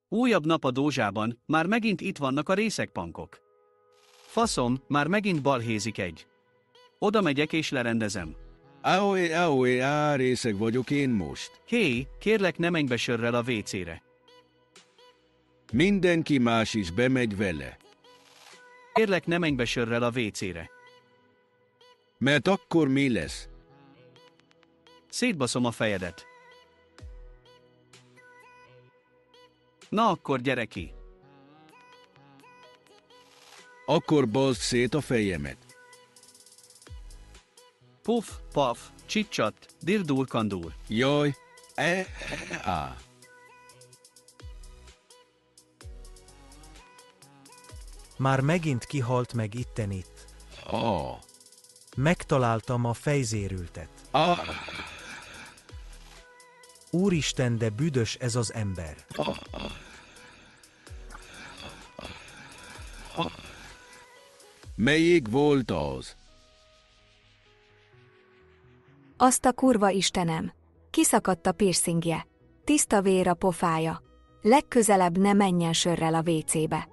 Újabb nap a Dózsában, már megint itt vannak a részegpankok. Faszom, már megint balhézik egy. Oda megyek és lerendezem. Ahoé, részeg vagyok én most. Hé, kérlek ne menj be sörrel a WC-re. Mindenki más is bemegy vele. Kérlek ne menj be sörrel a WC-re. Mert akkor mi lesz? Szétbaszom a fejedet. Na akkor gyere ki. Akkor baszd szét a fejemet. Puff, paf, csicsat, dirdul kandul. Jaj, Már megint kihalt meg itt. Megtaláltam a fejzérültet. Úristen, de büdös ez az ember. Melyik volt az? Azt a kurva Istenem! Kiszakadt a piercingje. Tiszta vér a pofája. Legközelebb ne menjen sörrel a WC-be.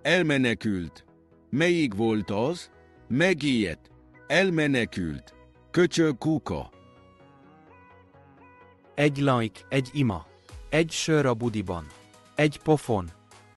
Elmenekült. Melyik volt az? Megijedt. Elmenekült. Köcsög kuka. Egy like, egy ima. Egy sör a budiban. Egy pofon.